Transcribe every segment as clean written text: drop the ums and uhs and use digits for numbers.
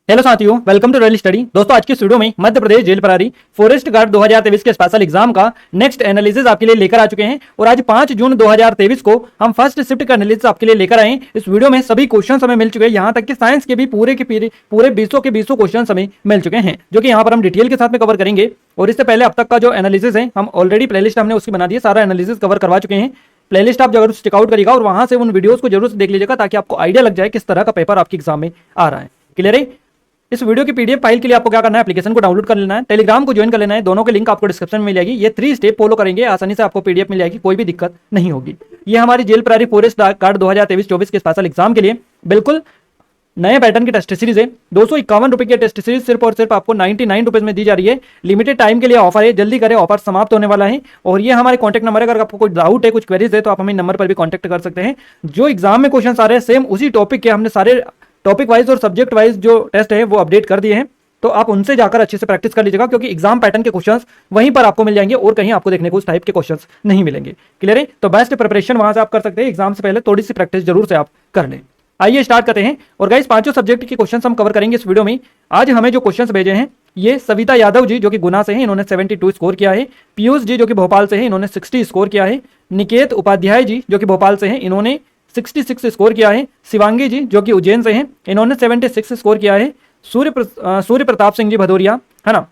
Hello साथियों, welcome to royal study. दोस्तों, आज की इस वीडियो में मध्य प्रदेश जेल प्रहरी फॉरेस्ट गार्ड 2023 के स्पेशल एग्जाम का नेक्स्ट एनालिसिस आपके लिए लेकर आ चुके हैं। और आज 5 जून 2023 को हम फर्स्ट शिफ्ट का एनालिसिस आपके लिए लेकर आए। इस वीडियो में सभी क्वेश्चन हमें मिल चुके हैं, यहाँ तक कि साइंस के भी पूरे 20 के 20 क्वेश्चन हमें मिल चुके हैं, जो कि यहाँ पर हम डिटेल के साथ में कवर करेंगे। और इससे पहले अब तक का जो एनालिसिस है, हम ऑलरेडी प्लेलिस्ट हमने उसकी बना दी है, सारा एनालिसिस कवर करवा चुके हैं। प्लेलिस्ट आप जरूर चेकआउट करिएगा और वहां से उन वीडियोस को जरूर देख लीजिएगा, ताकि आपको आइडिया लग जाए किस तरह का पेपर आपके एग्जाम में आ रहा है। क्लियर है? इस वीडियो की पीडीएफ फाइल के लिए आपको क्या करना है, एप्लीकेशन को डाउनलोड कर लेना है, टेलीग्राम को ज्वाइन कर लेना है। दोनों के लिंक आपको डिस्क्रिप्शन में मिल जाएगी। ये 3 स्टेप फॉलो करेंगे, आसानी से आपको पीडीएफ मिल जाएगी, कोई भी दिक्कत नहीं होगी। ये हमारी जेल प्रहरी फॉरेस्ट गार्ड 2023-24 के स्पेशल एग्जाम के लिए बिल्कुल नए पैटर्न की टेस्ट सीरीज है। 251 रुपए की टेस्ट सीरीज सिर्फ और सिर्फ आपको 99 रुपीज में दी जा रही है। लिमिटेड टाइम के लिए ऑफर है, जल्दी करें, ऑफर समाप्त होने वाला है। और ये हमारे कॉन्टैक्ट नंबर है, अगर आपको कोई डाउट है, कुछ क्वेरीज है, तो आप हमें नंबर पर भी कॉन्टैक्ट कर सकते हैं। जो एग्जाम में क्वेश्चन आ रहे हैं सेम उसी टॉपिक के हमने सारे टॉपिक वाइज और सब्जेक्ट वाइज जो टेस्ट है वो अपडेट कर दिए हैं। तो आप उनसे जाकर अच्छे से प्रैक्टिस कर लीजिएगा, क्योंकि एग्जाम पैटर्न के क्वेश्चंस वहीं पर आपको मिल जाएंगे और कहीं आपको देखने को उस टाइप के क्वेश्चंस नहीं मिलेंगे। क्लियर है? तो बेस्ट प्रिपरेशन वहां से आप कर सकते हैं। एग्जाम से पहले थोड़ी सी प्रैक्टिस जरूर से आप कर लें। आइए स्टार्ट करते हैं। और गाइस, 5 सब्जेक्ट के क्वेश्चंस हम कवर करेंगे इस वीडियो में। आज हमें जो क्वेश्चंस भेजे हैं, ये सविता यादव जी जो कि गुना से हैं, इन्होंने 72 स्कोर किया है। पीयूष जी जो कि भोपाल से हैं, इन्होंने 60 स्कोर किया है। निकेत उपाध्याय जी जो कि भोपाल से हैं, इन्होंने 66 स्कोर किया है। शिवांगी जी जो कि उज्जैन से हैं, इन्होंने 76 स्कोर किया है। सूर्य प्रताप सिंह जी भदौरिया, है ना,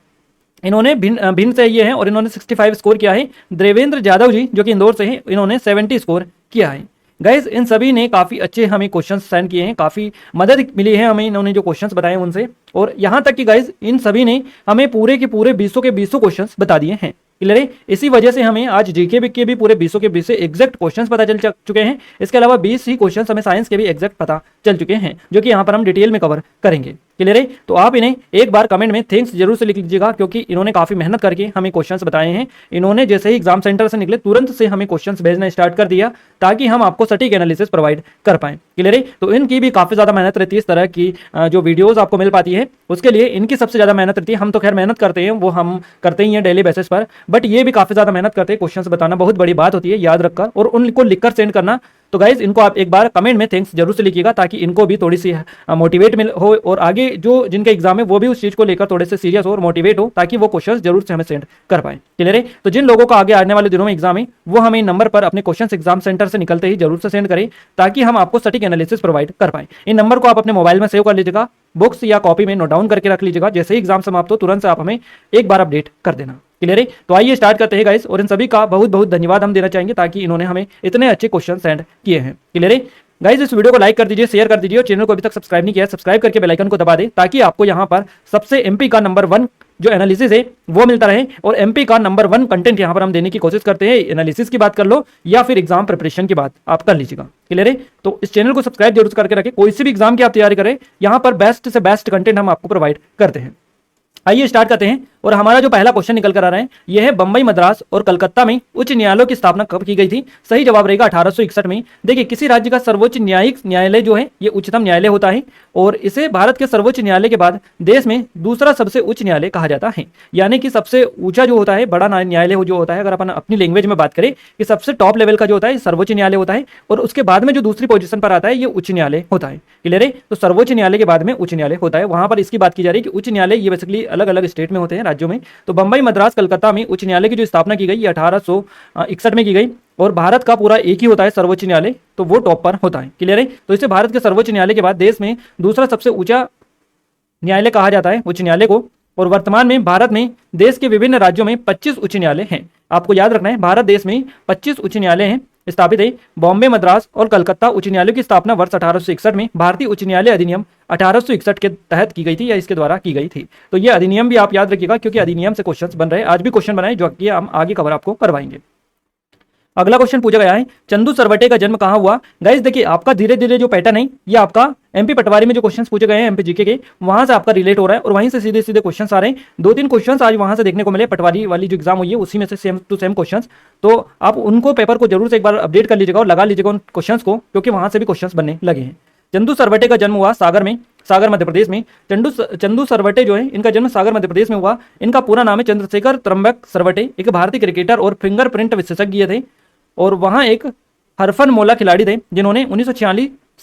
इन्होंने भिन्न से ये हैं और इन्होंने 65 स्कोर किया है। देवेंद्र यादव जी जो कि इंदौर से हैं, इन्होंने 70 स्कोर किया है। गाइज, इन सभी ने काफ़ी अच्छे हमें क्वेश्चंस सेंड किए हैं, काफ़ी मदद मिली है हमें इन्होंने जो क्वेश्चंस बताए उनसे। और यहाँ तक कि गाइज, इन सभी ने हमें पूरे के पूरे 20 के 20 क्वेश्चंस बता दिए हैं। क्लियर है? इसी वजह से हमें आज जीके के भी पूरे 20 के 20 एग्जैक्ट क्वेश्चंस पता चल चुके हैं। इसके अलावा 20 ही क्वेश्चंस हमें साइंस के भी एग्जैक्ट पता चल चुके हैं, जो कि यहाँ पर हम डिटेल में कवर करेंगे। क्लियर है? तो आप इन्हें एक बार कमेंट में थैंक्स जरूर से लिख लीजिएगा, क्योंकि इन्होंने काफी मेहनत करके हमें क्वेश्चंस बताए हैं। इन्होंने जैसे ही एग्जाम सेंटर से निकले तुरंत से हमें क्वेश्चंस भेजना स्टार्ट कर दिया, ताकि हम आपको सटीक एनालिसिस प्रोवाइड कर पाएं। क्लियर है? तो इनकी भी काफी ज्यादा मेहनत रहती है। इस तरह की जो वीडियोज आपको मिल पाती है, उसके लिए इनकी सबसे ज्यादा मेहनत रहती है। हम तो खैर मेहनत करते हैं, वो हम करते ही हैं डेली बेसिस पर, बट ये भी काफी ज्यादा मेहनत करते हैं। क्वेश्चंस बताना बहुत बड़ी बात होती है, याद रखकर और उनको लिखकर सेंड करना। तो गाइज, इनको आप एक बार कमेंट में थैंक्स जरूर से लिखिएगा, ताकि इनको भी थोड़ी सी मोटिवेट मिल हो और आगे जो जिनके एग्जाम है वो भी उस चीज को लेकर थोड़े से सीरियस हो और मोटिवेट हो, ताकि वो क्वेश्चंस जरूर से हमें सेंड कर पाए। क्लियर है? तो जिन लोगों का आगे आने वाले दिनों में एग्जाम है, वो हमें नंबर पर अपने क्वेश्चंस एग्जाम सेंटर से निकलते ही जरूर से सेंड करें, ताकि हम आपको सटीक एनालिसिस प्रोवाइड कर पाए। इन नंबर को आप अपने मोबाइल में सेव कर लीजिएगा, बुक्स या कॉपी में नोट डाउन करके रख लीजिएगा। जैसे ही एग्जाम समाप्त हो तुरंत से आप हमें एक बार अपडेट कर देना। क्लियर है? तो आइए स्टार्ट करते हैं गाइस। और इन सभी का बहुत बहुत धन्यवाद हम देना चाहेंगे, ताकि इन्होंने हमें इतने अच्छे क्वेश्चन सेंड किए हैं। क्लियर है? गाइस, इस वीडियो को लाइक कर दीजिए, शेयर कर दीजिए, और चैनल को अभी तक सब्सक्राइब नहीं किया है, सब्सक्राइब करके बेल आइकन को दबा दें, ताकि आपको यहाँ पर सबसे एमपी का नंबर 1 जो एनालिसिस है वो मिलता रहे। और एमपी का नंबर 1 कंटेंट यहाँ पर हम देने की कोशिश करते हैं। एनालिसिस की बात कर लो या फिर एग्जाम प्रिपरेशन की बात आप कर लीजिएगा। क्लियर है? तो इस चैनल को सब्सक्राइब जरूर करके रखें। कोई सी भी एग्जाम की आप तैयारी करें, यहाँ पर बेस्ट से बेस्ट कंटेंट हम आपको प्रोवाइड करते हैं। आइए स्टार्ट करते हैं। और हमारा जो पहला क्वेश्चन निकल कर आ रहा है, यह है बंबई, मद्रास और कलकत्ता में उच्च न्यायालयों की स्थापना कब की गई थी? सही जवाब रहेगा 1861 में। देखिए, किसी राज्य का सर्वोच्च न्यायिक न्यायालय जो है ये उच्चतम न्यायालय होता है, और इसे भारत के सर्वोच्च न्यायालय के बाद देश में दूसरा सबसे उच्च न्यायालय कहा जाता है। यानी कि सबसे ऊंचा जो होता है, बड़ा न्यायालय जो होता है, अगर अपन अपनी लैंग्वेज में बात करें कि सबसे टॉप लेवल का जो होता है सर्वोच्च न्यायालय होता है, और उसके बाद में जो दूसरी पोजीशन पर आता है ये उच्च न्यायालय होता है। क्लियर है? तो सर्वोच्च न्यायालय के बाद में उच्च न्यायालय होता है। वहां पर इसकी बात की जा रही है कि उच्च न्यायालय ये बेसिकली अलग अलग स्टेट में होते हैं, राज्यों में। तो बंबई, मद्रास, कलकत्ता में उच्च न्यायालय की जो स्थापना की गई ये 1861 में की गई। और भारत का पूरा एक ही होता है सर्वोच्च न्यायालय, तो वो टॉप पर होता है। क्लियर है? तो इसे भारत के सर्वोच्च न्यायालय के बाद देश में दूसरा सबसे ऊंचा न्यायालय कहा जाता है, उच्च न्यायालय को। और वर्तमान में भारत में देश के विभिन्न राज्यों में 25 उच्च न्यायालय हैं। आपको याद रखना है, भारत देश में 25 उच्च न्यायालय हैं स्थापित है। बॉम्बे, मद्रास और कलकत्ता उच्च न्यायालय की स्थापना वर्ष 1861 में भारतीय उच्च न्यायालय अधिनियम 1861 के तहत की गई थी, या इसके द्वारा की गई थी। तो ये अधिनियम भी आप याद रखिएगा, क्योंकि अधिनियम से क्वेश्चंस बन रहे हैं। आज भी क्वेश्चन बनाए, जो कि हम आगे कवर आपको करवाएंगे। अगला क्वेश्चन पूछा गया है, चंदू सरवटे का जन्म कहाँ हुआ? गाइस, देखिए, आपका धीरे धीरे जो पैटर्न है ये आपका एमपी पटवारी में जो क्वेश्चंस पूछे गए हैं एमपी जीके के, वहां से आपका रिलेट हो रहा है, और वहीं से सीधे सीधे क्वेश्चंस आ रहे हैं। 2-3 क्वेश्चंस आज वहां से देखने को मिले, पटवारी वाली जो एग्जाम हुई है उसी में से सेम टू सेम क्वेश्चंस। तो आप उनको पेपर को जरूर से एक बार अपडेट कर लीजिएगा और लगा लीजिएगा उन क्वेश्चंस को, क्योंकि वहां से भी क्वेश्चंस बनने लगे हैं। चंदू सरवटे का जन्म हुआ सागर में, सागर मध्य प्रदेश में। चंदू सरवटे जो है, इनका जन्म सागर मध्य प्रदेश में हुआ। इनका पूरा नाम है चंद्रशेखर त्र्यंबक सरवटे। एक भारतीय क्रिकेटर और फिंगरप्रिंट विशेषज्ञ थे, और वहां एक हरफन मौला खिलाड़ी थे, जिन्होंने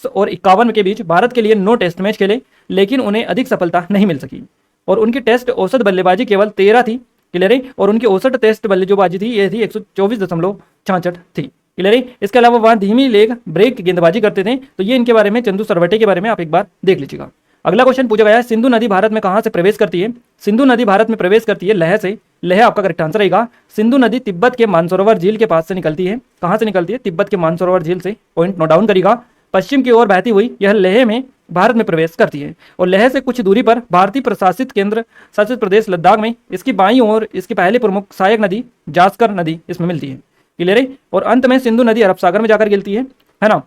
और 51 के बीच भारत के लिए 9 टेस्ट मैच खेले, लेकिन उन्हें अधिक सफलता नहीं मिल सकी और उनकी टेस्ट औसत बल्लेबाजी केवल 13 थी। क्लियर है। और उनकी औसत टेस्ट बल्लेबाजी थी ये थी 124.66 थी। क्लियर है। इसके अलावा वहां धीमी लेग ब्रेक गेंदबाजी करते थे। तो ये इनके बारे में, चंदू सरवटे के बारे में आप एक बार देख लीजिएगा। अगला क्वेश्चन पूछा गया है, सिंधु नदी भारत में कहां से प्रवेश करती है? सिंधु नदी भारत में प्रवेश करती है लेह से। लेह आपका करेक्ट आंसर रहेगा। सिंधु नदी तिब्बत के मानसरोवर झील के पास से निकलती है। कहां से निकलती है? तिब्बत के मानसरोवर झील से। पॉइंट नोट डाउन करिएगा। पश्चिम की ओर बहती हुई यह लेह में भारत में प्रवेश करती है और लेह से कुछ दूरी पर भारतीय प्रशासित केंद्र शासित प्रदेश लद्दाख में इसकी बाईं ओर इसकी पहली प्रमुख सहायक नदी जास्कर नदी इसमें मिलती है। क्लियर है। और अंत में सिंधु नदी अरब सागर में जाकर गिरती है ना।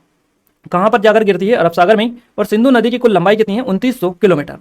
कहां पर जाकर गिरती है? अरब सागर में। और सिंधु नदी की कुल लंबाई कितनी है? 2900 किलोमीटर।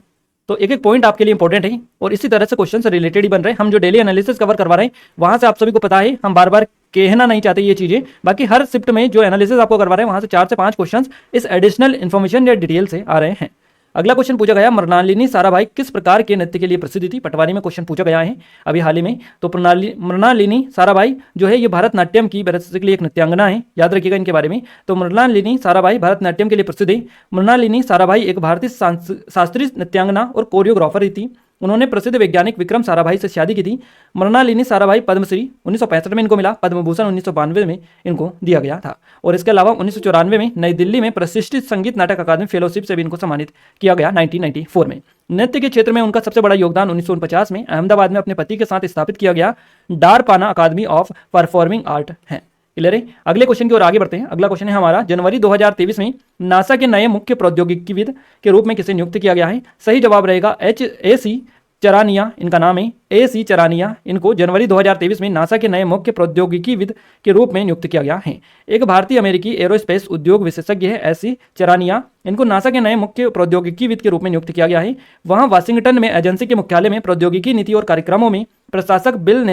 तो एक एक पॉइंट आपके लिए इंपॉर्टेंट है और इसी तरह से क्वेश्चन से रिलेटेड ही बन रहे हैं। हम जो डेली एनालिसिस कवर करवा रहे हैं वहां से आप सभी को पता है, हम बार बार कहना नहीं चाहते ये चीजें। बाकी हर शिफ्ट में जो एनालिसिस आपको करवा रहे हैं वहां से 4 से 5 क्वेश्चन इस एडिशनल इन्फॉर्मेशन या डिटेल से आ रहे हैं। अगला क्वेश्चन पूछा गया, मृणालिनी साराभाई किस प्रकार के नृत्य के लिए प्रसिद्ध थी? पटवारी में क्वेश्चन पूछा गया है अभी हाल ही में। तो मृणालिनी साराभाई जो है ये भरतनाट्यम की बेसिकली एक नृत्यांगना है, याद रखिएगा इनके बारे में। तो मृणालिनी साराभाई भरतनाट्यम के लिए प्रसिद्ध है। मृणालिनी साराभाई एक भारतीय शास्त्रीय नृत्यांगना और कोरियोग्राफर थी। उन्होंने प्रसिद्ध वैज्ञानिक विक्रम साराभाई से शादी की थी। मृणालिनी साराभाई पद्मश्री 1965 में इनको मिला, पद्म भूषण 1992 में इनको दिया गया था। और इसके अलावा 1994 में नई दिल्ली में प्रतिष्ठित संगीत नाटक अकादमी फेलोशिप से भी इनको सम्मानित किया गया 1994 में। नृत्य के क्षेत्र में उनका सबसे बड़ा योगदान 1949 में अहमदाबाद में अपने पति के साथ स्थापित किया गया डारपाना अकादमी ऑफ परफॉर्मिंग आर्ट है। क्लियर है। अगले क्वेश्चन की ओर आगे बढ़ते हैं। अगला क्वेश्चन है हमारा, जनवरी 2023 में नासा के नए मुख्य प्रौद्योगिकीविद के रूप में किसे नियुक्त किया गया है? सही जवाब रहेगा AC चरानिया, इनका नाम है AC चरानिया। इनको जनवरी 2023 में नासा के नए मुख्य प्रौद्योगिकीविद के रूप में नियुक्त किया गया है। एक भारतीय अमेरिकी एरोस्पेस उद्योग विशेषज्ञ है AC चरानिया। इनको नासा के नए मुख्य प्रौद्योगिकीविद के रूप में नियुक्त किया गया है। वहां वाशिंगटन में एजेंसी के मुख्यालय में प्रौद्योगिकी नीति और कार्यक्रमों में प्रशासक बिल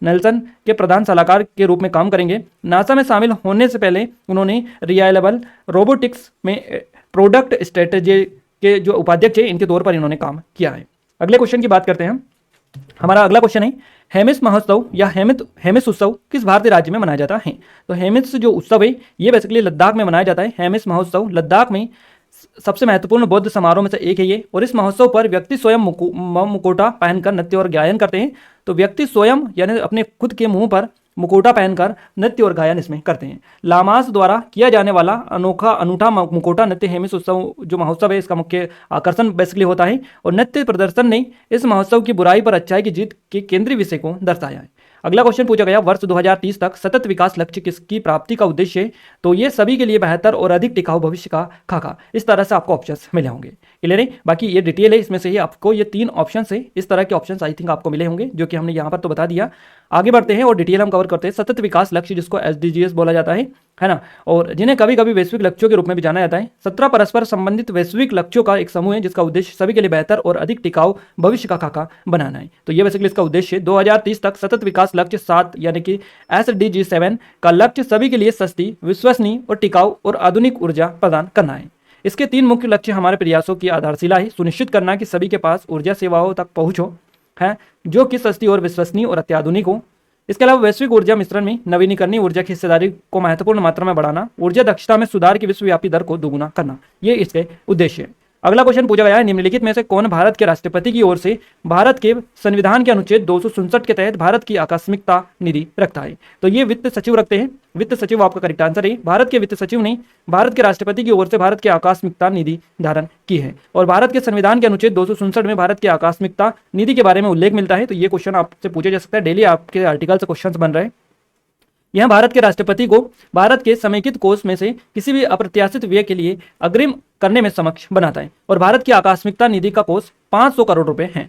नेल्सन के प्रधान सलाहकार के रूप में काम करेंगे। नासा में शामिल होने से पहले उन्होंने रिलायबल रोबोटिक्स में प्रोडक्ट स्ट्रेटेजी के जो उपाध्यक्ष है इनके तौर पर इन्होंने काम किया है। अगले क्वेश्चन की बात करते हैं। हमारा अगला क्वेश्चन है, हेमिस महोत्सव या हेमिस उत्सव किस भारतीय राज्य में मनाया जाता है? तो हेमिस जो उत्सव है ये बेसिकली लद्दाख में मनाया जाता है। हेमिस महोत्सव लद्दाख में सबसे महत्वपूर्ण बौद्ध समारोह में से एक है ये। और इस महोत्सव पर व्यक्ति स्वयं मुकोटा पहनकर नृत्य और गायन करते हैं। तो व्यक्ति स्वयं यानी अपने खुद के मुंह पर मुकोटा पहनकर नृत्य और गायन इसमें करते हैं। लामास द्वारा किया जाने वाला अनूठा मुकोटा नृत्य हेमिस उत्सव जो महोत्सव है इसका मुख्य आकर्षण बेसिकली होता है। और नृत्य प्रदर्शन ने इस महोत्सव की बुराई पर अच्छाई की जीत के केंद्रीय विषय को दर्शाया है। अगला क्वेश्चन पूछा गया, वर्ष 2030 तक सतत विकास लक्ष्य किसकी प्राप्ति का उद्देश्य है? तो ये सभी के लिए बेहतर और अधिक टिकाऊ भविष्य का खाका। इस तरह से आपको ऑप्शंस मिले होंगे। क्लियर है। बाकी ये डिटेल है, इसमें से ही आपको ये 3 ऑप्शन है, इस तरह के ऑप्शंस आई थिंक आपको मिले होंगे जो कि हमने यहाँ पर तो बता दिया। आगे बढ़ते हैं और डिटेल हम कवर करते हैं। सतत विकास लक्ष्य जिसको SDGs बोला जाता है ना, और जिन्हें कभी कभी वैश्विक लक्ष्यों के रूप में भी जाना जाता है। 17 परस्पर संबंधित वैश्विक लक्ष्यों का एक समूह है जिसका उद्देश्य सभी के लिए बेहतर और अधिक टिकाऊ भविष्य का खाका बनाना है। तो ये बेसिकली इसका उद्देश्य 2030 तक सतत विकास लक्ष्य 7 यानी कि SDG 7 का लक्ष्य सभी के लिए सस्ती, विश्वसनीय और टिकाऊ और आधुनिक ऊर्जा प्रदान करना है। इसके 3 मुख्य लक्ष्य हमारे प्रयासों की आधारशिला है। सुनिश्चित करना कि सभी के पास ऊर्जा सेवाओं तक पहुंच हो है जो कि सस्ती और विश्वसनीय और अत्याधुनिक हो। इसके अलावा वैश्विक ऊर्जा मिश्रण में नवीनीकरणीय ऊर्जा की हिस्सेदारी को महत्वपूर्ण मात्रा में बढ़ाना, ऊर्जा दक्षता में सुधार की विश्वव्यापी दर को दोगुना करना, ये इसके उद्देश्य है। अगला क्वेश्चन पूछा गया है, निम्नलिखित में से कौन भारत के राष्ट्रपति की ओर से भारत के संविधान के अनुच्छेद 267 के तहत भारत की आकस्मिकता निधि रखता है? तो ये वित्त सचिव रखते हैं। वित्त सचिव आपका करेक्ट आंसर है। भारत के वित्त सचिव ने भारत के राष्ट्रपति की ओर से भारत की आकस्मिकता निधि धारण की है। और भारत के संविधान के अनुच्छेद 267 में भारत की आकस्मिकता निधि के बारे में उल्लेख मिलता है। तो ये क्वेश्चन आपसे पूछा जा सकता है, डेली आपके आर्टिकल से क्वेश्चन बन रहे हैं। यह भारत के राष्ट्रपति को भारत के समेकित कोष में से किसी भी अप्रत्याशित व्यय के लिए अग्रिम करने में सक्षम बनाता है। और भारत की आकस्मिकता निधि का कोष 500 करोड़ रुपए है।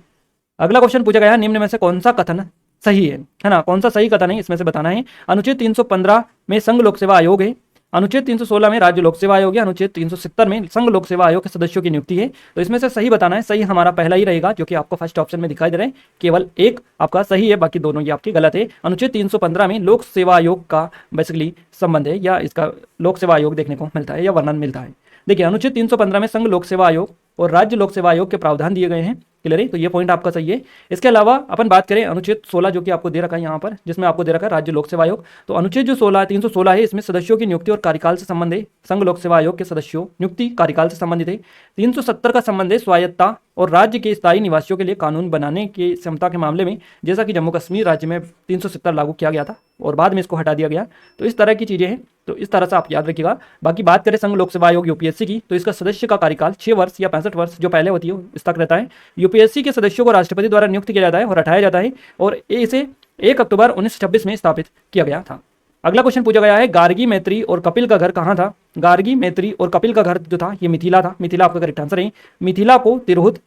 अगला क्वेश्चन पूछा गया, निम्न में से कौन सा कथन सही है ना, कौन सा सही कथन है इसमें से बताना है। अनुच्छेद 315 में संघ लोक सेवा आयोग है। अनुच्छेद 316 में राज्य लोक सेवा आयोग है। अनुच्छेद 370 में संघ लोक सेवा आयोग के सदस्यों की नियुक्ति है। तो इसमें से सही बताना है। सही हमारा पहला ही रहेगा जो कि आपको फर्स्ट ऑप्शन में दिखाई दे रहा है। केवल एक आपका सही है, बाकी दोनों ये आपके गलत है। अनुच्छेद 315 में लोक सेवा आयोग का बेसिकली संबंध है या इसका लोक सेवा आयोग देखने को मिलता है या वर्णन मिलता है। देखिए अनुच्छेद 315 में संघ लोक सेवा आयोग और राज्य लोक सेवा आयोग के प्रावधान दिए गए हैं। क्लियर है, तो ये पॉइंट आपका सही है। इसके अलावा अपन बात करें अनुच्छेद 16 जो कि आपको दे रखा है यहाँ पर, जिसमें आपको दे रखा है राज्य लोक सेवा आयोग। तो अनुच्छेद जो 316 है, इसमें सदस्यों की नियुक्ति और कार्यकाल से संबंध है। संघ लोक सेवा आयोग के सदस्यों नियुक्ति कार्यकाल से संबंधित है। 370 का संबंध है स्वायत्ता और राज्य के स्थायी निवासियों के लिए कानून बनाने की क्षमता के मामले में, जैसा कि जम्मू कश्मीर राज्य में 370 लागू किया गया था और बाद में इसको हटा दिया गया। तो इस तरह की चीजें हैं, तो इस तरह से आप याद रखिएगा। बाकी बात करें संघ लोक सेवा आयोग यूपीएससी की, तो इसका सदस्य का कार्यकाल 6 वर्ष या 65 वर्ष जो पहले होती है इस तक रहता है। यूपीएससी के सदस्यों को राष्ट्रपति द्वारा नियुक्त किया जाता है और हटाया जाता है, और इसे 1 अक्टूबर 1926 में स्थापित किया गया था। अगला क्वेश्चन पूछा गया है, गार्गी, मैत्री और कपिल का घर कहाँ था? गार्गी, मैत्री और कपिल का घर जो था ये मिथिला था। मिथिला आपका करेक्ट आंसर है। मिथिला को तिरहुत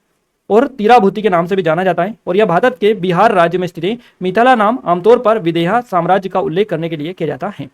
और तिराभूति के नाम से भी जाना जाता है और यह भारत के बिहार राज्य में स्थित है। मिथिला नाम आमतौर पर विदेहा साम्राज्य का उल्लेख करने के लिए किया जाता है।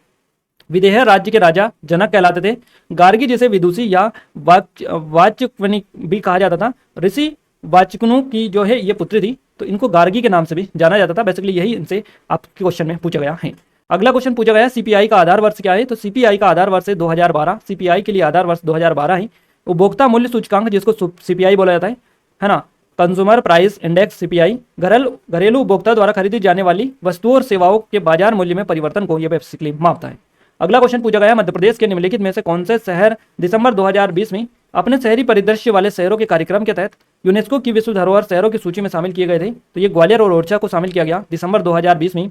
विदेह राज्य के राजा जनक कहलाते थे। गार्गी जिसे विदुषी या वाचक्वनी भी कहा जाता था, ऋषि वाचकनु की जो है ये पुत्री थी, तो इनको गार्गी के नाम से भी जाना जाता था। बेसिकली यही इनसे आपके क्वेश्चन में पूछा गया है। अगला क्वेश्चन पूछा गया है, सीपीआई का आधार वर्ष क्या है? तो सीपीआई का आधार वर्ष है 2012। सीपीआई के लिए आधार वर्ष 2012 है। उपभोक्ता मूल्य सूचकांक जिसको सीपीआई बोला जाता है ना, कंज्यूमर प्राइस इंडेक्स सीपीआई, घरेलू उपभोक्ता द्वारा खरीदी जाने वाली वस्तुओं और सेवाओं के बाजार मूल्य में परिवर्तन को यह बेसिकली मापता है। अगला क्वेश्चन पूछा गया, मध्य प्रदेश के निम्नलिखित में से कौन से शहर दिसंबर 2020 में अपने शहरी परिदृश्य वाले शहरों के कार्यक्रम के तहत यूनेस्को की विश्व धरोहर शहरों की सूची में शामिल किए गए थे? तो ये ग्वालियर और ओरछा को शामिल किया गया दिसंबर 2020 में।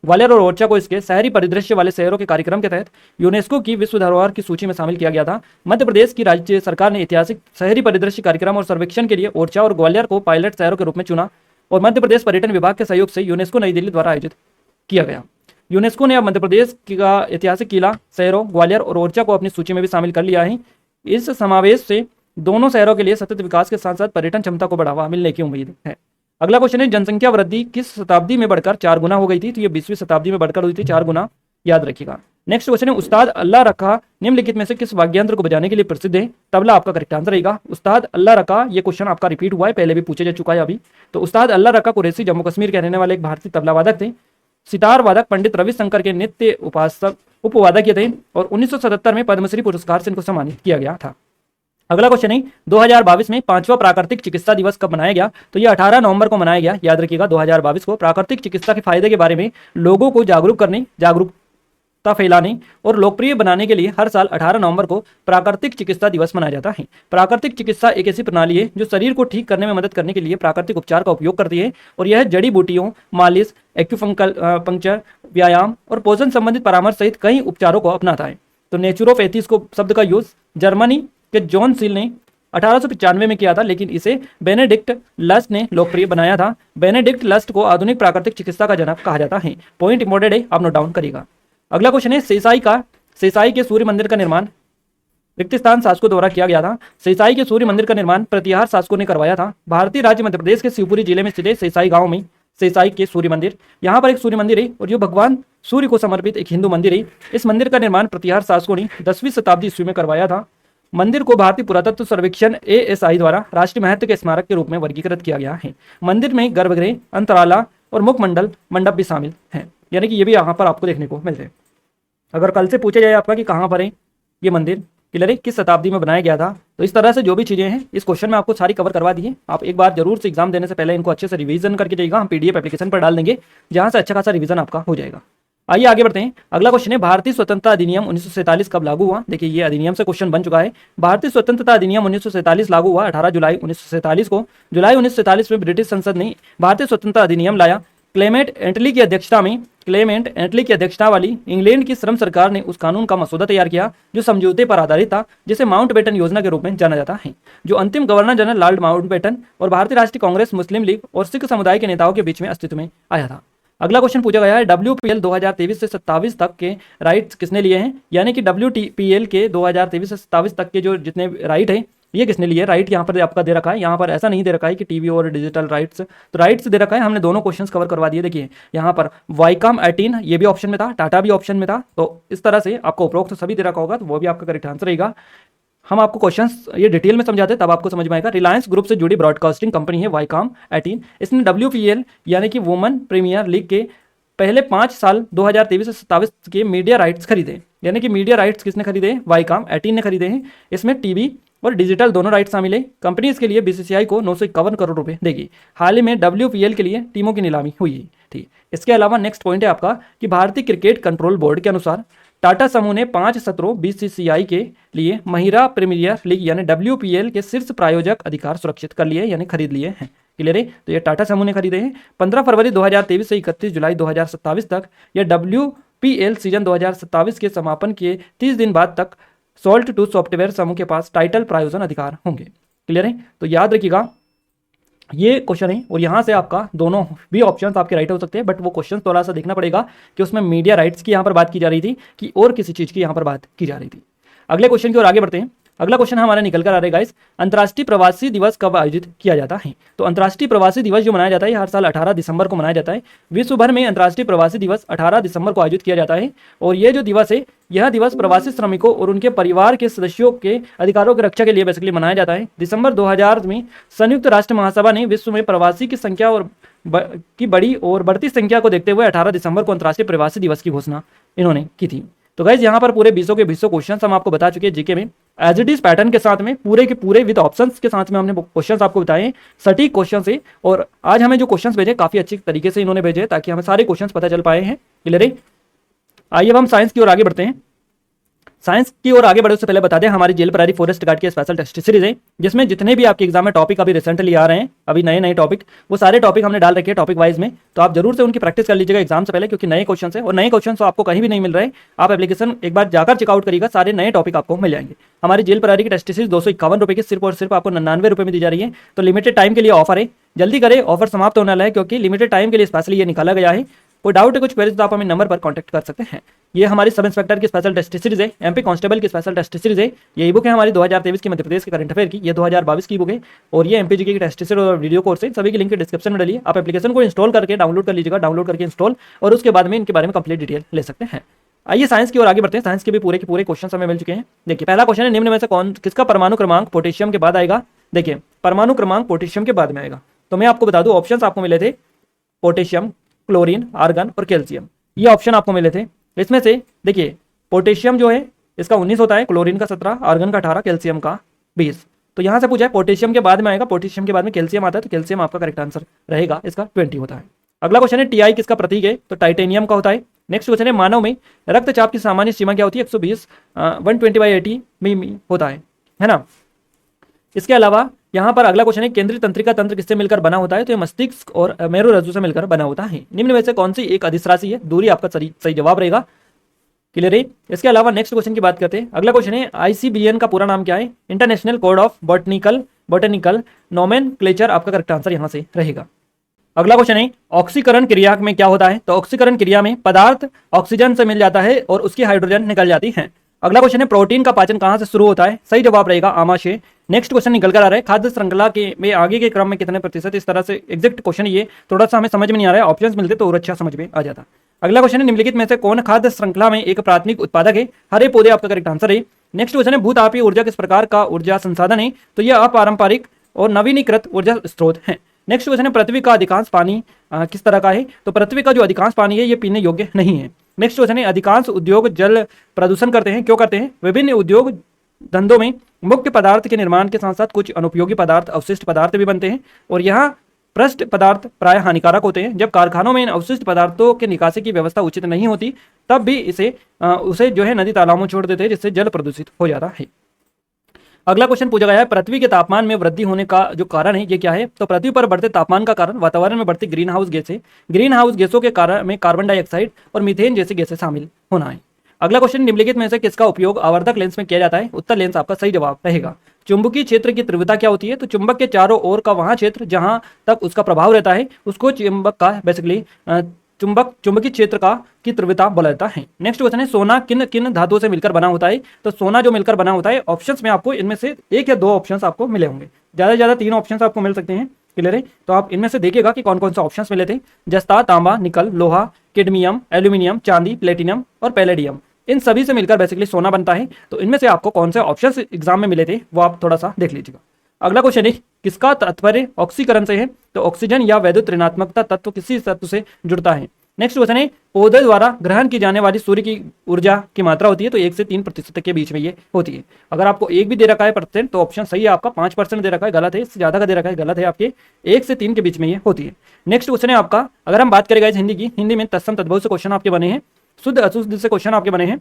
ग्वालियर और ओरछा को इसके शहरी परिदृश्य वाले शहरों के कार्यक्रम के तहत यूनेस्को की विश्व धरोहर की सूची में शामिल किया गया था। मध्य प्रदेश की राज्य सरकार ने ऐतिहासिक शहरी परिदृश्य कार्यक्रम और सर्वेक्षण के लिए ओरछा और ग्वालियर को पायलट शहरों के रूप में चुना और मध्य प्रदेश पर्यटन विभाग के सहयोग से यूनेस्को नई दिल्ली द्वारा आयोजित किया गया। यूनेस्को ने अब मध्य प्रदेश का ऐतिहासिक किला शहरों ग्वालियर और ओरछा को अपनी सूची में भी शामिल कर लिया है। इस समावेश से दोनों शहरों के लिए सतत विकास के साथ साथ पर्यटन क्षमता को बढ़ावा मिलने की उम्मीद है। अगला क्वेश्चन है, जनसंख्या वृद्धि किस शताब्दी में बढ़कर 4 गुना हो गई थी? तो ये 20वीं शताब्दी में बढ़कर हुई थी 4 गुना, याद रखिएगा। नेक्स्ट क्वेश्चन है, उस्ताद अल्लाह रखा निम्नलिखित में से किस वाद्य यंत्र को बजाने के लिए प्रसिद्ध है? तबला आपका करेक्ट आंसर रहेगा। उस्ताद अल्लाह रखा, ये क्वेश्चन आपका रिपीट हुआ है, पहले भी पूछा जा चुका है अभी। तो उस्ताद अल्लाह रखा कुरैशी जम्मू कश्मीर के रहने वाले एक भारतीय तबला वादक थे। सितार वादक पंडित रविशंकर के नित्य उपासक उपवादक थे और 1977 में पद्मश्री पुरस्कार से इनको सम्मानित किया गया था। अगला क्वेश्चन है, 2022 में 5वां प्राकृतिक चिकित्सा दिवस कब मनाया गया? तो ये 18 नवंबर को मनाया गया, याद रखिएगा। 2022 को प्राकृतिक चिकित्सा के फायदे के बारे में लोगों को जागरूकता फैलाने और लोकप्रिय बनाने के लिए हर साल 18 नवंबर को प्राकृतिक चिकित्सा दिवस मनाया जाता है। प्राकृतिक चिकित्सा एक ऐसी प्रणाली है जो शरीर को ठीक करने में मदद करने के लिए प्राकृतिक उपचार का उपयोग करती है और यह जड़ी बूटियों, मालिश, एक्यूपंक्चर, व्यायाम और पोषण संबंधित परामर्श सहित कई उपचारों को अपनाता है। तो नेचुरोपैथी को शब्द का यूज जर्मनी के जॉन सील ने 1895 में किया था, लेकिन इसे बेनेडिक्ट लस्ट ने लोकप्रिय बनाया था। बेनेडिक्ट लस्ट को आधुनिक प्राकृतिक चिकित्सा का जनक कहा जाता है। पॉइंट इंपॉर्टेंट है, आप नोट डाउन करिएगा। अगला क्वेश्चन है, शेषाई के सूर्य मंदिर का निर्माण रिक्तिस्तान शासकों द्वारा किया गया था। शेषाई के सूर्य मंदिर का निर्माण प्रतिहार शासकों ने करवाया था। भारतीय राज्य मध्य प्रदेश के शिवपुरी जिले में स्थित शेषाई गांव में शेषाई के सूर्य मंदिर, यहाँ पर एक सूर्य मंदिर है और जो भगवान सूर्य को समर्पित एक हिंदू मंदिर है। इस मंदिर का निर्माण प्रतिहार शासकों ने 10वीं शताब्दी ईस्वी में करवाया था। मंदिर को भारतीय पुरातत्व सर्वेक्षण ASI द्वारा राष्ट्रीय महत्व के स्मारक के रूप में वर्गीकृत किया गया है। मंदिर में गर्भगृह, अंतराला और मुख मंडप भी शामिल हैं, यानी कि ये भी यहाँ पर आपको देखने को मिलते हैं। अगर कल से पूछा जाए आपका कि कहाँ पर है ये मंदिर, क्लियर है, किस शताब्दी में बनाया गया था, तो इस तरह से जो भी चीजें हैं इस क्वेश्चन में आपको सारी कवर करवा दी है। आप एक बार जरूर से एग्जाम देने से पहले इनको अच्छे से रिवीजन करके जाइएगा। हम PDF एप्लीकेशन पर डाल देंगे जहां से अच्छा खासा रिवीजन आपका हो जाएगा। आइए आगे बढ़ते हैं। अगला क्वेश्चन है, भारतीय स्वतंत्रता अधिनियम 1947 कब लागू हुआ? देखिए ये अधिनियम से क्वेश्चन बन चुका है। भारतीय स्वतंत्रता अधिनियम 1947 लागू हुआ 18 जुलाई 1947 को। जुलाई 1947 में ब्रिटिश संसद ने भारतीय स्वतंत्रता अधिनियम लाया। क्लेमेंट एटली की अध्यक्षता वाली इंग्लैंड की श्रम सरकार ने उस कानून का मसौदा तैयार किया जो समझौते पर आधारित था, जिसे माउंटबेटन योजना के रूप में जाना जाता है। जो अंतिम गवर्नर जनरल लॉर्ड माउंटबेटन और भारतीय राष्ट्रीय कांग्रेस, मुस्लिम लीग और सिख समुदाय के नेताओं के बीच में अस्तित्व में आया था। अगला क्वेश्चन पूछा गया है, WPL 2023 से 27 तक के राइट्स किसने लिए हैं? यानी कि WPL के 2023 से 27 तक के जो जितने राइट है ये किसने लिए? राइट यहाँ पर आपका दे रखा है, यहाँ पर ऐसा नहीं दे रखा है कि टीवी और डिजिटल राइट्स, तो राइट्स दे रखा है। हमने दोनों क्वेश्चंस कवर करवा दिए। देखिए यहाँ पर वाइकॉम 18 ये भी ऑप्शन में था, टाटा भी ऑप्शन में था। तो इस तरह से आपको उपरोक्त सभी दे रखा होगा, तो वो भी आपका करेक्ट आंसर रहेगा। हम आपको क्वेश्चंस ये डिटेल में समझाते हैं तब आपको समझ में आएगा। रिलायंस ग्रुप से जुड़ी ब्रॉडकास्टिंग कंपनी है वाइकॉम 18। इसने WPL यानी कि वुमेन प्रीमियर लीग के पहले 5 साल 2023 से 27 के मीडिया राइट्स खरीदे। यानी कि मीडिया राइट्स किसने खरीदे? वाइकॉम 18 ने खरीदे हैं। इसमें टीवी, और डिजिटल दोनों राइट शामिल है। कंपनी इसके लिए बीसीसीआई को 951 करोड़ रुपए देगी। हाल ही में WPL के लिए टीमों की नीलामी हुई है। ठीक, इसके अलावा नेक्स्ट पॉइंट है आपका कि भारतीय क्रिकेट कंट्रोल बोर्ड के अनुसार टाटा समूह ने 5 सत्रों बीसीसीआई के लिए महिला प्रीमियर लीग यानी WPL के शीर्ष प्रायोजक अधिकार सुरक्षित कर लिए यानी खरीद लिए हैं। क्लियर है? तो ये टाटा समूह ने खरीदे हैं। 15 फरवरी 2023 से 31 जुलाई 2027 तक यह WPL सीजन 2027 के समापन के 30 दिन बाद तक सॉल्ट टू सॉफ्टवेयर समूह के पास टाइटल प्रायोजन अधिकार होंगे। क्लियर है? तो याद रखिएगा ये क्वेश्चन है और यहाँ से आपका दोनों भी ऑप्शंस आपके राइट हो सकते हैं, बट वो क्वेश्चन थोड़ा सा देखना पड़ेगा कि उसमें मीडिया राइट्स की यहाँ पर बात की जा रही थी कि और किसी चीज़ की यहाँ पर बात की जा रही थी। अगले क्वेश्चन की ओर आगे बढ़ते हैं। अगला क्वेश्चन हमारा निकल कर आ रहा है गाइस, अंतर्राष्ट्रीय प्रवासी दिवस कब आयोजित किया जाता है? तो अंतर्राष्ट्रीय प्रवासी दिवस जो मनाया जाता है हर साल 18 दिसंबर को मनाया जाता है। विश्व भर में अंतर्राष्ट्रीय प्रवासी दिवस 18 दिसंबर को आयोजित किया जाता है और यह जो दिवस है यह दिवस प्रवासी श्रमिकों और उनके परिवार के सदस्यों के अधिकारों की रक्षा के लिए बेसिकली मनाया जाता है। दिसंबर 2000 में संयुक्त राष्ट्र महासभा ने विश्व में प्रवासी की संख्या और की बड़ी और बढ़ती संख्या को देखते हुए 18 दिसंबर को अंतर्राष्ट्रीय प्रवासी दिवस की घोषणा इन्होंने की थी। तो गाइज यहाँ पर पूरे 20 के 20 क्वेश्चन हम आपको बता चुके हैं जीके में एज इट इज पैटर्न के साथ में पूरे के पूरे विद ऑप्शंस के साथ में हमने क्वेश्चंस आपको बताए सटीक क्वेश्चन से। और आज हमें जो क्वेश्चंस भेजे काफी अच्छी तरीके से इन्होंने भेजे ताकि हमें सारे क्वेश्चंस पता चल पाए हैं। क्लियर है? आइए अब हम साइंस की ओर आगे बढ़ते हैं। साइंस की ओर आगे बढ़ने से पहले बता दें हमारी जेल प्रायरी फॉरेस्ट गार्ड की स्पेशल टेस्ट सीरीज है जिसमें जितने भी आपके एग्जाम में टॉपिक अभी रिसेंटली आ रहे हैं अभी नए टॉपिक वो सारे टॉपिक हमने डाल रखे हैं टॉपिक वाइज में। तो आप जरूर से उनकी प्रैक्टिस कर लीजिएगा एग्जाम से पहले क्योंकि नए क्वेश्चन है और नए क्वेश्चन तो आपको कहीं भी नहीं मिल रहे। आप एप्लीकेशन एक बार जाकर चेकआउट करिएगा, सारे नए टॉपिक आपको मिल जाएंगे। हमारी जेल प्रायरी की टेस्ट सीरीज 251 रुपये की सिर्फ और सिर्फ आपको 99 रुपये में दी जा रही है। तो लिमिटेड टाइम के लिए ऑफर है, जल्दी करें, ऑफर समाप्त होने वाला है क्योंकि लिमिटेड टाइम के लिए स्पेशली ये निकाला गया है। कोई डाउट है कुछ क्वेरीज तो आप हमें नंबर पर कांटेक्ट कर सकते हैं। ये हमारी सब इंस्पेक्टर की स्पेशल टेस्ट सीरीज है, MP कांस्टेबल की स्पेशल टेस्ट सीरीज है। ये ई बुक है हमारी 2023 की मध्य प्रदेश के करंट अफेयर की, ये 2022 की बुक है और ये MPG की टेस्ट सीरीज और वीडियो कोर्स है। सभी की लिंक डिस्क्रिप्शन में डालिए। आप एप्लीकेशन को इंस्टॉल करके डाउनलोड कर लीजिएगा, डाउनलोड करके इंस्टॉल और उसके बाद में इनके बारे में कंप्लीट डिटेल ले सकते हैं। आइए साइंस की ओर आगे बढ़ते हैं। साइंस के भी पूरे के पूरे क्वेश्चन हमें मिल चुके हैं। देखिए पहला क्वेश्चन है निम्न में से कौन किसका परमाणु क्रमांक पोटेशियम के बाद आएगा? देखिए परमाणु क्रमांक पोटेशियम के बाद में आएगा। तो मैं आपको बता दूं ऑप्शंस आपको मिले थे पोटेशियम, क्लोरीन, आर्गन और कैल्शियम, ये ऑप्शन आपको मिले थे। इसमें से देखिए पोटेशियम जो है इसका 19 होता है, क्लोरीन का 17, आर्गन का 18, कैल्शियम का 20। तो यहां से पूछा है पोटेशियम के बाद में आएगा, पोटेशियम के बाद में कैल्शियम आता है तो कैल्शियम आपका करेक्ट आंसर रहेगा, इसका 20 होता है। अगला क्वेश्चन है TI किसका प्रतीक है? तो टाइटेनियम का होता है। नेक्स्ट क्वेश्चन है मानव में रक्तचाप की सामान्य सीमा क्या होती है? 120 120/80 में होता है ना। इसके अलावा यहाँ पर अगला क्वेश्चन है केंद्रीय तंत्रिका तंत्र किससे मिलकर बना होता है? तो ये मस्तिष्क और मेरुरज्जु से मिलकर बना होता है। निम्न में से कौन सी एक अदिश राशि है? दूरी आपका सही जवाब रहेगा। क्लियर है? इसके अलावा नेक्स्ट क्वेश्चन की बात करते हैं। अगला क्वेश्चन है ICBN का पूरा नाम क्या है? International code of botanical nomenclature आपका करेक्ट आंसर यहाँ से रहेगा। अगला क्वेश्चन है ऑक्सीकरण क्रिया में क्या होता है? तो ऑक्सीकरण क्रिया में पदार्थ ऑक्सीजन से मिल जाता है और उसकी हाइड्रोजन निकल जाती है। अगला क्वेश्चन है प्रोटीन का पाचन कहां से शुरू होता है? सही जवाब रहेगा आमाशय। नेक्स्ट क्वेश्चन निकल कर आ रहा है खाद्य श्रृंखला के में आगे के क्रम में कितने प्रतिशत? इस तरह से एग्जैक्ट क्वेश्चन ये थोड़ा सा हमें समझ में नहीं आ रहा है, ऑप्शंस मिलते तो और अच्छा समझ में आ जाता। अगला क्वेश्चन है निम्नलिखित में से कौन खाद्य श्रृंखला में एक प्राथमिक उत्पादक है? हरे पौधे आपका करेक्ट आंसर है। नेक्स्ट क्वेश्चन है भूतापीय ऊर्जा किस प्रकार का ऊर्जा संसाधन है? तो यह अपारंपरिक और नवीनीकृत ऊर्जा स्रोत है। नेक्स्ट क्वेश्चन है पृथ्वी का अधिकांश पानी किस तरह का है? तो पृथ्वी का जो अधिकांश पानी है ये पीने योग्य नहीं है। नेक्स्ट क्वेश्चन है अधिकांश उद्योग जल प्रदूषण करते हैं, क्यों करते हैं? विभिन्न उद्योग धंधों में मुख्य पदार्थ के निर्माण के साथ साथ कुछ अनुपयोगी पदार्थ अवशिष्ट पदार्थ भी बनते हैं और यहाँ पृष्ठ पदार्थ प्राय हानिकारक होते हैं। जब कारखानों में इन अवशिष्ट पदार्थों के निकासी की व्यवस्था उचित नहीं होती तब भी उसे जो है नदी तालाबों में छोड़ देते हैं जिससे जल प्रदूषित हो जाता है। अगला क्वेश्चन पूछा गया है पृथ्वी के तापमान में वृद्धि होने का जो कारण है ये क्या है? तो पृथ्वी पर बढ़ते तापमान का कारण वातावरण में बढ़ती ग्रीन हाउस गैसें, ग्रीन हाउस गैसों के कारण में कार्बन डाइऑक्साइड और मीथेन जैसी गैसें शामिल होना है। अगला क्वेश्चन निम्नलिखित में से किसका उपयोग आवर्धक लेंस में किया जाता है? उत्तर लेंस आपका सही जवाब रहेगा। चुंबकीय क्षेत्र की तीव्रता क्या होती है? तो चुंबक के चारों ओर का वहां क्षेत्र जहां तक उसका प्रभाव रहता है उसको चुंबक का बेसिकली चुंबकीय क्षेत्र का की तीव्रता बोला जाता है। नेक्स्ट क्वेश्चन है सोना किन किन धातुओं से मिलकर बना होता है? तो सोना जो मिलकर बना होता है ऑप्शंस में आपको इनमें से एक या दो ऑप्शंस आपको मिले होंगे, ज्यादा से ज्यादा 3 ऑप्शंस आपको मिल सकते हैं। क्लियर है? तो आप इनमें से देखिएगा कि कौन कौन से ऑप्शंस मिले थे। जस्ता, तांबा, निकल, लोहा, कैडमियम, एल्यूमिनियम, चांदी, प्लेटिनम और पैलेडियम, इन सभी से मिलकर बेसिकली सोना बनता है। तो इनमें से आपको कौन से ऑप्शंस एग्जाम में मिले थे वो आप थोड़ा सा देख लीजिएगा। अगला क्वेश्चन है किसका तात्पर्य ऑक्सीकरण से है? तो ऑक्सीजन या वैद्युत ऋणात्मकता तत्व किसी तत्व से जुड़ता है? नेक्स्ट क्वेश्चन है, पौधे द्वारा ग्रहण की जाने वाली सूर्य की ऊर्जा की मात्रा होती है तो 1 से 3% के बीच में ये होती है। अगर आपको एक भी दे रखा है परसेंट तो ऑप्शन सही है आपका, 5% दे रखा है गलत है, इससे ज्यादा का दे रखा है गलत है, आपके 1 से 3 के बीच में ये होती है। नेक्स्ट क्वेश्चन है आपका, अगर हम बात करेंगे हिंदी की, हिंदी में तत्सम तद्भव से क्वेश्चन आपके बने हैं, शुद्ध अशुद्ध से क्वेश्चन आपके बने हैं,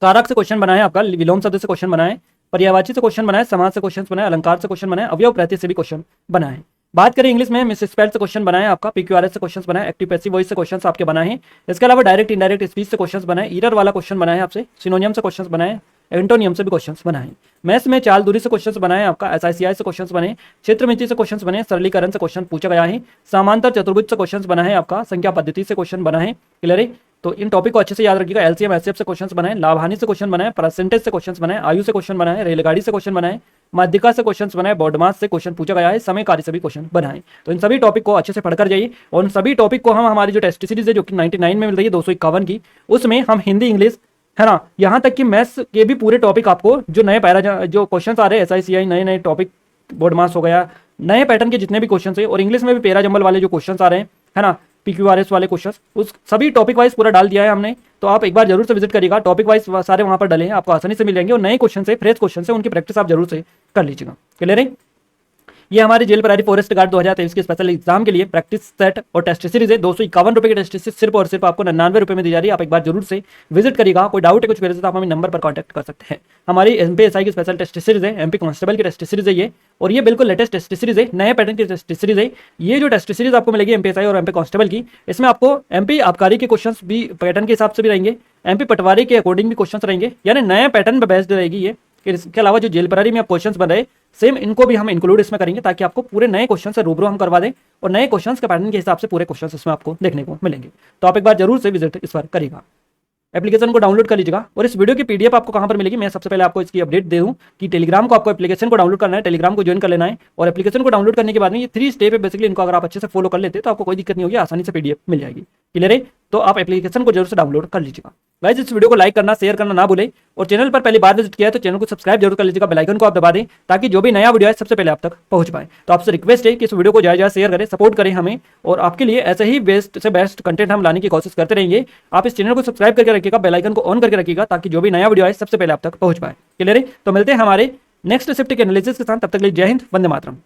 कारक से क्वेश्चन बना है आपका, विलोम शब्द से क्वेश्चन बना है, पर्यायवाची से क्वेश्चन बना है, समाज से क्वेश्चन बना है, अलंकार से क्वेश्चन बना है, अवयव प्रत्यय से भी क्वेश्चन बना है। बात करें इंग्लिश में, मिस स्पेल से क्वेश्चन बना है आपका, पीक्यूआरएस से क्वेश्चन बना है, एक्टिव पैसिव वॉइस से क्वेश्चन आपके बना है। इसके अलावा डायरेक्ट इनडायरेक्ट स्पीच से क्वेश्चन बना है, ईरर वाला क्वेश्चन बना है आपसे, सिनोनियम से क्वेश्चन बना है, एंटोनियम से भी क्वेश्चंस बना है। मैथ्स में चाल दूरी से क्वेश्चंस बना है आपका, एसआईसीआई से क्वेश्चंस बने, क्षेत्र मिति से क्वेश्चंस बने, सरलीकरण से क्वेश्चन पूछा गया है, समांतर चतुर्भुज से क्वेश्चंस बना है आपका, संख्या पद्धति से क्वेश्चन बना है। क्लियर है? तो इन टॉपिक को अच्छे से याद रखिएगा। एलसीएम एचसीएफ से क्वेश्चंस बनाए, लाभानी से क्वेश्चन बनाए, परसेंटेज से क्वेश्चंस बनाए, आयु से क्वेश्चन बनाए, रेलगाड़ी से क्वेश्चन बनाए, माध्यिका से क्वेश्चंस बनाए, बॉडमास से क्वेश्चन पूछा गया है, समय कार्य से भी क्वेश्चन बनाए। तो इन सभी टॉपिक को अच्छे से पढ़कर जाइए और उन सभी टॉपिक को हम हमारी जो टेस्ट सीरीज है जो कि 99 में मिल रही है 251 की, उसमें हम हिंदी इंग्लिश है ना, यहाँ तक कि मैथ्स के भी पूरे टॉपिक आपको जो नए पैरा जो क्वेश्चन आ रहे हैं, एसआईसीआई नए नए टॉपिक, बोर्ड मास हो गया, नए पैटर्न के जितने भी क्वेश्चन है, और इंग्लिश में भी पैरा जंबल वाले जो क्वेश्चन आ रहे हैं है ना, पीक्यूआरएस वाले क्वेश्चन, उस सभी टॉपिक वाइज पूरा डाल दिया है हमने। तो आप एक बार जरूर से विजिट करिएगा, टॉपिक वाइज सारे वहां पर डले हैं, आपको आसानी से मिल जाएंगे और नए क्वेश्चन से, फ्रेश क्वेश्चन से उनकी प्रैक्टिस आप जरूर से कर लीजिएगा। क्लियर है? ये हमारे जेल परारी फॉरेस्ट गार्ड 2023 के स्पेशल एग्जाम के लिए प्रैक्टिस सेट और टेस्ट सीरीज है। 251 रुपए की टेस्ट सीरीज सिर्फ और सिर्फ आपको 99 रुपए में दी जा रही है। आप एक बार जरूर से विजिट करिएगा। कोई डाउट है कुछ तो आप हमें नंबर पर कॉन्टैक्ट कर सकते हैं। हमारी एमपीएसआई की स्पेशल टेस्ट सीरीज है, एमपी कांस्टेबल की टेस्ट सीरीज है ये, और ये बिल्कुल लेटेस्ट टेस्ट सीरीज है, नए पैटर्न की टेस्ट सीरीज है। ये जो टेस्ट सीरीज आपको मिलेगी एमपीएसआई और एमपी कांस्टेबल की, इसमें आपको एमपी आबकारी के क्वेश्चंस भी पैटर्न के हिसाब से भी रहेंगे, एमपी पटवारी के अकॉर्डिंग भी क्वेश्चंस रहेंगे, यानी नए पैटर्न पर बेस्ड रहेगी ये। इसके अलावा जो जेल परारी में आप क्वेश्चंस बन रहे सेम इनको भी हम इंक्लूड इसमें करेंगे, ताकि आपको पूरे नए क्वेश्चन से रूबरू हम करवा दें और नए क्वेश्चंस के पैटर्न के हिसाब से पूरे क्वेश्चंस इसमें आपको देखने को मिलेंगे। तो आप एक बार जरूर से विजिट इस पर करिएगा। एप्लीकेशन को डाउनलोड कर लीजिएगा। और इस वीडियो की पीडीएफ आपको कहां पर मिलेगी, मैं सबसे पहले आपको इसकी अपडेट दे दूं कि टेलीग्राम को आपको एप्लीकेशन को डाउनलोड करना है, टेलीग्राम को ज्वाइन कर लेना है, और एप्लीकेशन को डाउनलोड करने के बाद में ये 3 स्टेप है बेसिकली, इनको अगर आप अच्छे से फॉलो कर लेते हैं तो आपको कोई दिक्कत नहीं होगी, आसानी से पीडीएफ मिल जाएगी। क्लियर है? तो आप एप्लीकेशन को जरूर से डाउनलोड कर लीजिएगा। गाइस इस वीडियो को लाइक करना, शेयर करना ना भूलें, और चैनल पर पहली बार विजिट किया है तो चैनल को सब्सक्राइब जरूर कर लीजिएगा, बेल आइकन को आप दबा दें ताकि जो भी नया वीडियो है सबसे पहले आप तक पहुंच पाए। तो आपसे रिक्वेस्ट है कि इस वीडियो को ज्यादा शेयर करें, सपोर्ट करें हमें, और आपके लिए ऐसे ही बेस्ट से बेस्ट कंटेंट हम लाने की कोशिश करते रहेंगे। आप इस चैनल को सब्सक्राइब करके रखिएगा, बेल आइकन को ऑन करके रखिएगा ताकि जो भी नया वीडियो है सबसे पहले आप तक पहुंच पाए। क्लियर है? तो मिलते हैं हमारे नेक्स्ट शिफ्ट के एनालिसिस के साथ, तब तक के लिए जय हिंद, वंदे मातरम।